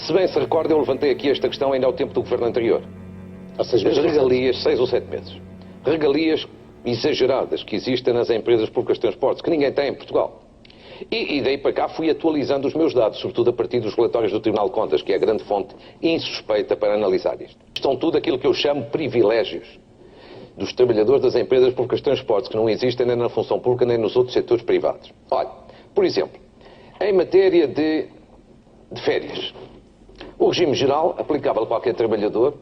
Se bem se recorda, eu levantei aqui esta questão ainda ao tempo do governo anterior. Há 6 As meses. regalias, 6 ou 7 meses. Regalias exageradas que existem nas empresas públicas de transportes, que ninguém tem em Portugal. E daí para cá fui atualizando os meus dados, sobretudo a partir dos relatórios do Tribunal de Contas, que é a grande fonte insuspeita para analisar isto. Estão tudo aquilo que eu chamo privilégios dos trabalhadores das empresas públicas de transportes, que não existem nem na função pública nem nos outros setores privados. Olha, por exemplo, em matéria de férias, o regime geral aplicável a qualquer trabalhador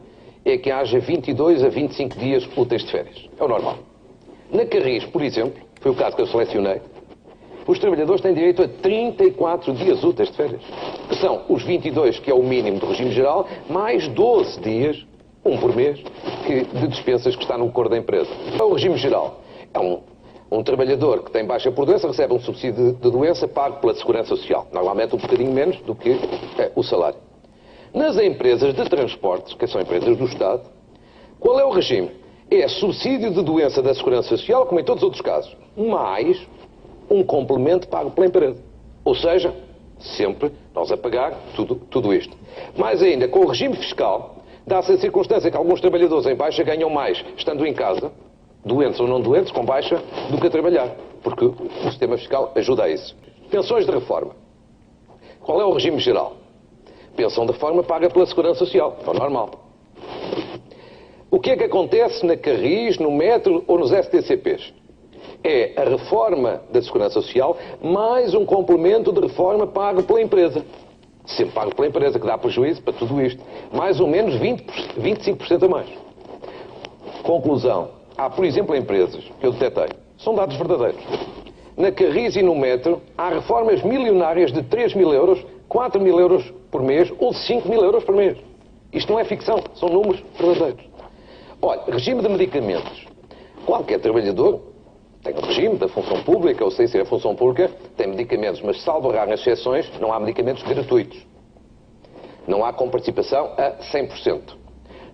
é que haja 22 a 25 dias úteis de férias. É o normal. Na Carris, por exemplo, foi o caso que eu selecionei, os trabalhadores têm direito a 34 dias úteis de férias, que são os 22, que é o mínimo do regime geral, mais 12 dias, um por mês, de dispensas que está no acordo da empresa. O regime geral é um trabalhador que tem baixa por doença, recebe um subsídio de doença pago pela Segurança Social, normalmente um bocadinho menos do que o salário. Nas empresas de transportes, que são empresas do Estado, qual é o regime? É subsídio de doença da Segurança Social, como em todos os outros casos, mais um complemento pago pela empresa. Ou seja, sempre nós a pagar tudo isto. Mais ainda, com o regime fiscal, dá-se a circunstância que alguns trabalhadores em baixa ganham mais estando em casa, doentes ou não doentes, com baixa, do que a trabalhar. Porque o sistema fiscal ajuda a isso. Pensões de reforma. Qual é o regime geral? Pensão de reforma paga pela Segurança Social. É o normal. O que é que acontece na Carris, no Metro ou nos STCPs? É a reforma da Segurança Social mais um complemento de reforma pago pela empresa. Sempre pago pela empresa, que dá prejuízo para tudo isto. Mais ou menos 25% a mais. Conclusão. Há, por exemplo, empresas que eu detetei. São dados verdadeiros. Na Carris e no Metro há reformas milionárias de 3 mil euros, 4 mil euros por mês ou 5 mil euros por mês. Isto não é ficção, são números verdadeiros. Olha, regime de medicamentos. Qualquer trabalhador tem um regime da função pública, ou sem ser a função pública, tem medicamentos, mas salvo raras exceções, não há medicamentos gratuitos. Não há comparticipação a 100%.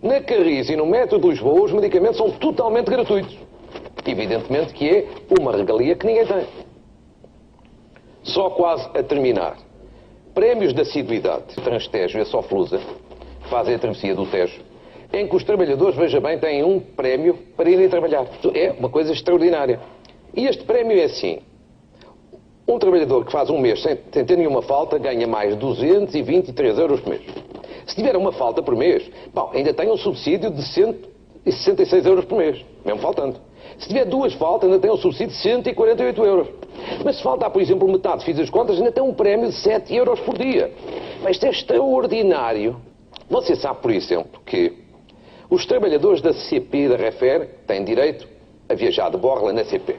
Na Carris e no Metro de Lisboa, os medicamentos são totalmente gratuitos. Evidentemente que é uma regalia que ninguém tem. Só quase a terminar. Prémios de assiduidade. Transtejo e a Soflusa, que fazem a travessia do Tejo, em que os trabalhadores, veja bem, têm um prémio para irem trabalhar. É uma coisa extraordinária. E este prémio é assim. Um trabalhador que faz um mês sem ter nenhuma falta ganha mais 223 euros por mês. Se tiver uma falta por mês, bom, ainda tem um subsídio de 166 euros por mês, mesmo faltando. Se tiver 2 faltas, ainda tem um subsídio de 148 euros. Mas se faltar, por exemplo, metade, fiz as contas, ainda tem um prémio de 7 euros por dia. Mas isto é extraordinário. Você sabe, por exemplo, que os trabalhadores da CP e da Refer têm direito a viajar de borla na CP.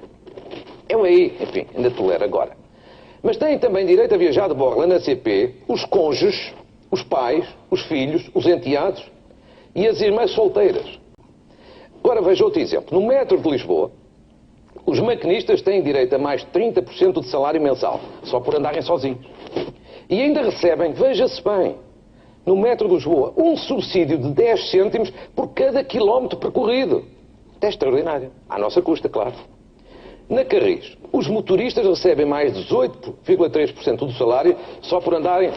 Eu aí, enfim, ainda tolero agora. Mas têm também direito a viajar de borla na CP os cônjuges, os pais, os filhos, os enteados e as irmãs solteiras. Agora veja outro exemplo. No Metro de Lisboa, os maquinistas têm direito a mais 30% de salário mensal, só por andarem sozinhos. E ainda recebem, veja-se bem, no Metro de Lisboa, um subsídio de 10 cêntimos por cada quilómetro percorrido. É extraordinário. À nossa custa, claro. Na Carris, os motoristas recebem mais 18,3% do salário só por andarem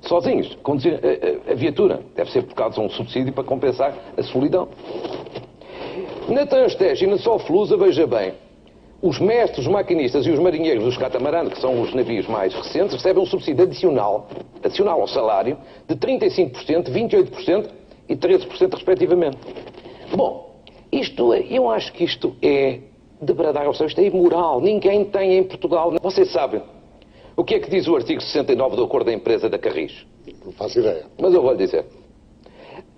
sozinhos, conduzir a viatura. Deve ser por causa de um subsídio para compensar a solidão. Na Transtejo e na Soflusa, veja bem, os mestres, os maquinistas e os marinheiros dos catamarãs, que são os navios mais recentes, recebem um subsídio adicional ao salário, de 35%, 28% e 13% respectivamente. Bom, eu acho que isto é debradar ao céu, isto é imoral, ninguém tem em Portugal. Vocês sabem o que é que diz o artigo 69 do Acordo da Empresa da Carris? Não faço ideia. Mas eu vou lhe dizer.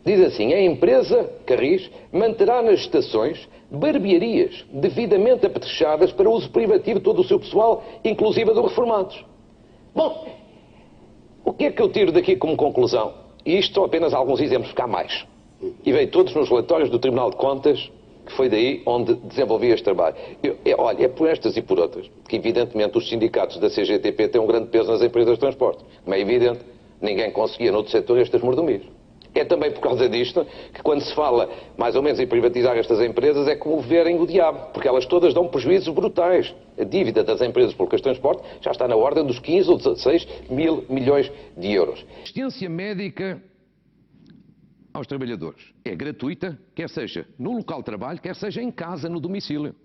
Diz assim, a empresa Carris manterá nas estações barbearias devidamente apetrechadas para uso privativo de todo o seu pessoal, inclusive dos reformados. Bom, o que é que eu tiro daqui como conclusão? E isto são apenas alguns exemplos, porque há mais. E veio todos nos relatórios do Tribunal de Contas, que foi daí onde desenvolvi este trabalho. Olha, é por estas e por outras, que evidentemente os sindicatos da CGTP têm um grande peso nas empresas de transporte. Como é evidente, ninguém conseguia noutro setor estas mordomias. É também por causa disto que quando se fala mais ou menos em privatizar estas empresas é como verem o diabo, porque elas todas dão prejuízos brutais. A dívida das empresas públicas de transporte já está na ordem dos 15 ou 16 mil milhões de euros. A assistência médica aos trabalhadores é gratuita, quer seja no local de trabalho, quer seja em casa, no domicílio.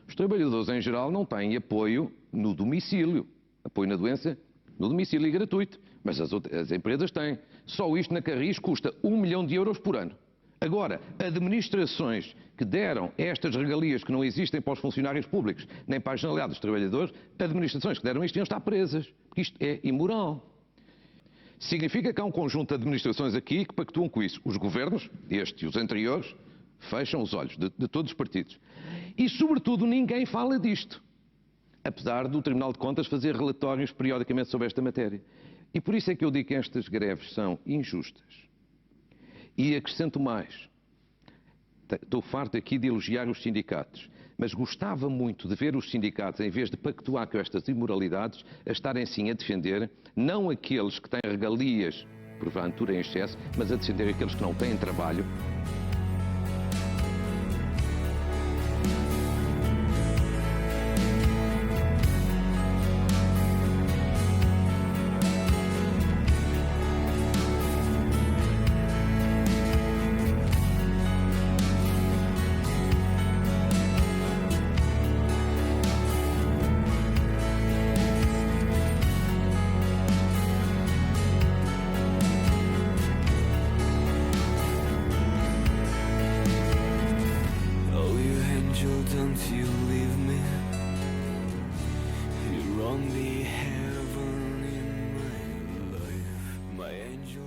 Os trabalhadores em geral não têm apoio no domicílio, apoio na doença no domicílio e gratuito, mas as empresas têm. Só isto na Carris custa 1 milhão de euros por ano. Agora, administrações que deram estas regalias que não existem para os funcionários públicos, nem para a generalidade dos trabalhadores, administrações que deram isto iam estar presas, porque isto é imoral. Significa que há um conjunto de administrações aqui que pactuam com isso. Os governos, este e os anteriores, fecham os olhos de todos os partidos. E, sobretudo, ninguém fala disto. Apesar do Tribunal de Contas fazer relatórios periodicamente sobre esta matéria. E por isso é que eu digo que estas greves são injustas. E acrescento mais. Estou farto aqui de elogiar os sindicatos, mas gostava muito de ver os sindicatos, em vez de pactuar com estas imoralidades, a estarem sim a defender, não aqueles que têm regalias, porventura em excesso, mas a defender aqueles que não têm trabalho. Don't you leave me? You're only heaven in my life, my angel.